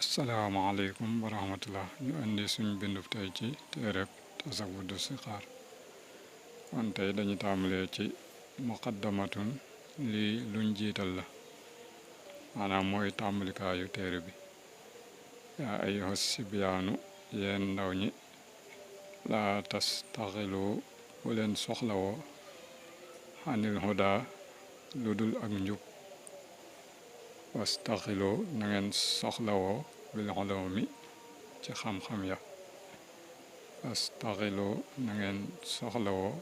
asalaamaaleykum wa rahmatullah ñu indi suñ bindub tey ci téereb tasawudu sixaar kon tey dañu tàmbalee ci muqaddamatun lii luñ jiital la maanaam mooy tàmbalikaayu téere bi yaa ayyuha sibyaanu yéen ndaw ñi laa tastaxilu bu leen soxlawoo xanil huda lu dul ak njub wastaxiloo na ngeen soxlawoo bil ulumi ci xam-xam ya wastaxiloo na ngeen soxlawoo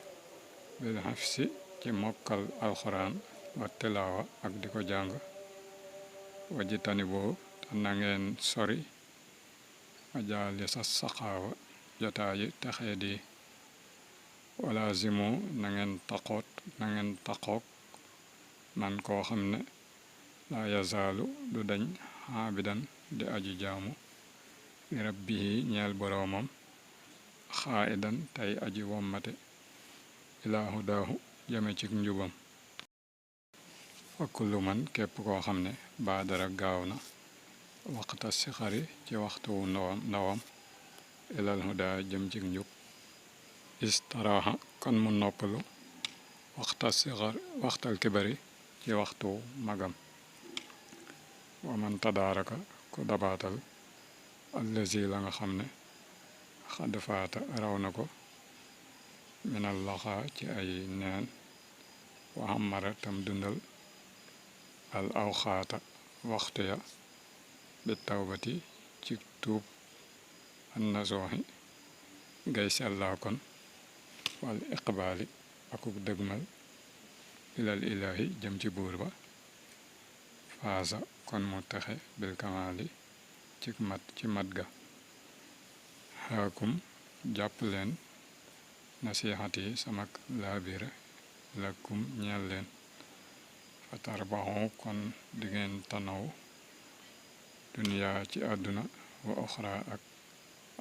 bil hafsi ci mokkal alxuraan wa tilaawa ak di ko jàng wajitani boo te na ngeen sori majaalisa saxaawa jotaayi texee di walaazimu na ngeen taqook man koo xam ne laa yazaalu du dañ xaabidan di aji jaamu li rabbihi ñeel boroomam xaa'idan tey aji wommate ilaa hudaahu jame ci njubam fa kullu man képp koo xam ne baadara gaaw na waxta sixari ci waxtu wu ndawam ilal hudaa jëm ci njub istaraaxa kon mu noppalu waxtal kibari ci waxtu magam wa man tadaaraka ku dabaatal allazi la nga xam ne xadd faata raw na ko minal laxaa ci ay neen wa amara tam dundal al awxaata waxtu ya bi tawbati ci tuub an nasooxi gay sellaa kon wal iqbaali akuk dëgmal ilal ilaahi jëm ci buur ba faasa kon mu texe bil kamaali ci mat ga xaakum jàpp leen nasiixat yi samak laabire lakum ñeel leen fa tarbaxu kon diggeen tanaw duniyaa ci àdduna wa oxra ak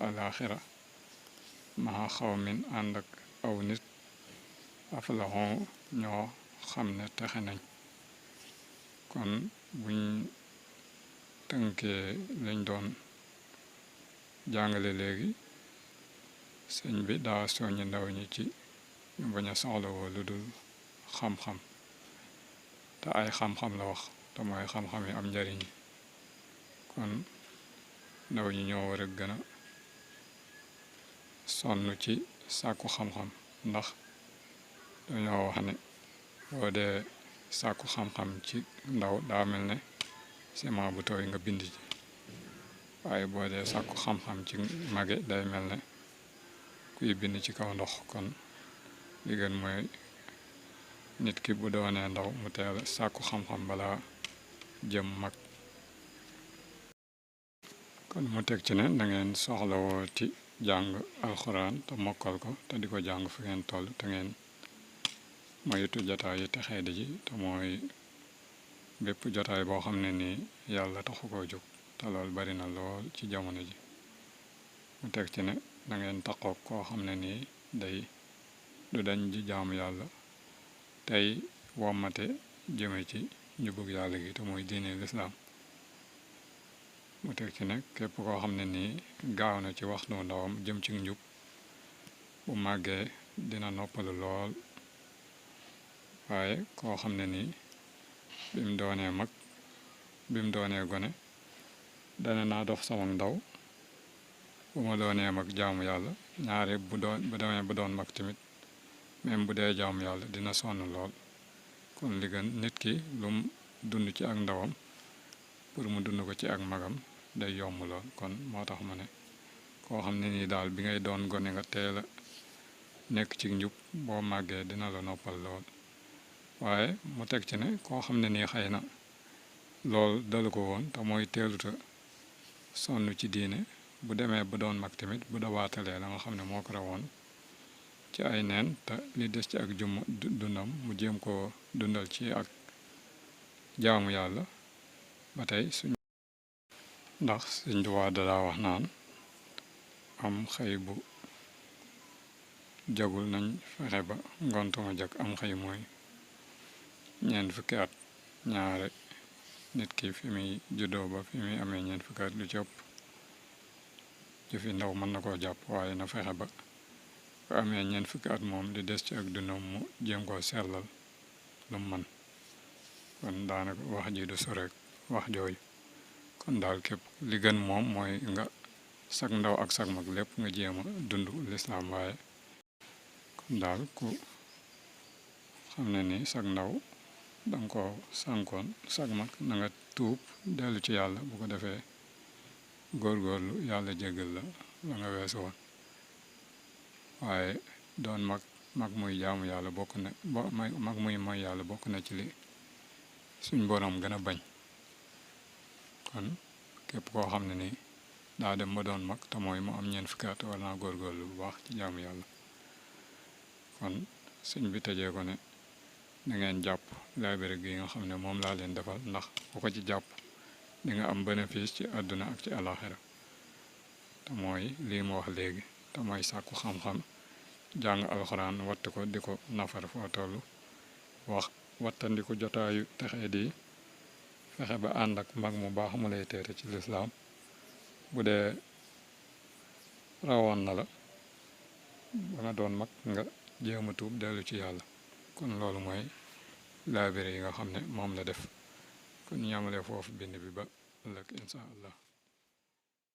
alaxira maxa xawmin ànd ak aw nit aflaxu ñoo xam ne texe nañ kon buñ tënkee lañ doon jàngale léegi sëñ bi daa soññi ndaw ñi ci ñu bañ a soxlawoo lu dul xam-xam te ay xam-xam la wax te mooy xam-xam yi am njariñ kon ndaw ñi ñoo war a gën a sonn ci sàkku xam-xam ndax dañoo wax ne boo dee sàkku xam-xam ci ndaw daa mel ne ciment bu tooy nga bind ci waaye boo dee sàkku xam-xam ci mage day mel ne kuy bind ci kaw ndox kon li gën mooy nit ki bu doonee ndaw mu teel sàkku xam-xam balaa jëm mag kon mu teg ci ne da ngeen soxlawoo ci jàng alxuraan te mokkal ko te di ko jàng fu ngeen toll te ngeen moytu jotaay yi texee di ji te mooy bépp jotaay boo xam ne nii yàlla taxu koo jóg te lool bari na lool ci jamono ji mu teg ci ne da ngeen taqoog koo xam ne nii day du dañ ji jaamu yàlla tey wommate jëme ci njubug yàlla gi te mooy diine lislaam mu teg ci ne képp koo xam ne nii gaaw na ci waxtu ndawam jëm ci njub bu màggee dina noppalu lool waaye koo xam ne nii bi mu doonee mag bi mu doonee gone dana naa dox sama ndaw bu ma doonee mag jaamu yàlla ñaare bu demee ba doon mag tamit même bu dee jaamu yàlla dina sonn lool kon li gën nit ki lu mu dund ci ak ndawam pour mu dund ko ci ak magam day yomb lool kon moo tax ma ne koo xam ne nii daal bi ngay doon gone nga teel a nekk ci njub boo màggee dina la noppal lool waaye mu teg ci ne koo xam ne nii xëy na lool dalu ko woon te mooy teeluta sonn ci diine bu demee ba doon mag tamit bu dawaatalee la nga xam ne moo ko rawoon ci ay neen te li des ci ak dundam mu jéem koo dundal ci ak jaamu yàlla ba tey ndax Sëñ Tuubaa daa wax naan am xëy bu jagul nañ fexe ba ngontuma jag am xëy mooy ñeent fukki at ñaare nit ki fi muy juddoo ba fi muy amee ñeent fukki at lu ci ëpp jëfi ndaw mën na koo jàpp waaye na fexe ba bu amee ñeent fukki at moom li des ci ak dundam mu jéem koo sellal lu mu mën kon daanaka wax ji du soreek wax jooju kon daal képp li gën moom mooy nga sag ndaw ak sag mag lépp nga jéem a dund lislaam waaye kon daal ku xam ne ni sag ndaw danga ko sànkoon sag mag na nga tuub dellu ci yàlla bu ko defee góorgóorlu yàlla jéggal la la nga weesu woon waaye doon mag muy jaamu yàlla bokk na mag muy mooy yàlla bokk na ci li suñ boroom gën a bañ kon képp koo xam ne nii daa dem ba doon mag te mooy mu am ñeent fukki at war naa góorgóorlu bu baax ci jaamu yàlla kon sëñ bi tëjee ko ne da ngeen jàpp laabire gi nga xam ne moom laa leen defal ndax ku ko ci jàpp di nga am bénéfice ci àdduna ak ci àllaaxira te mooy lii mu wax léegi te mooy sàkku xam-xam jàng alxuraan watt ko di ko nafar foo toll wax wattandiku jotaayu texee di fexe ba ànd ak mag mu baax mu lay teete ci lislaam bu dee rawoon na la ba nga doon mag nga jéem a tuub dellu ci yàlla kon loolu mooy laabire yi nga xam ne moom la def kon ñu yamale foofu bind bi ba ëllëg insha allah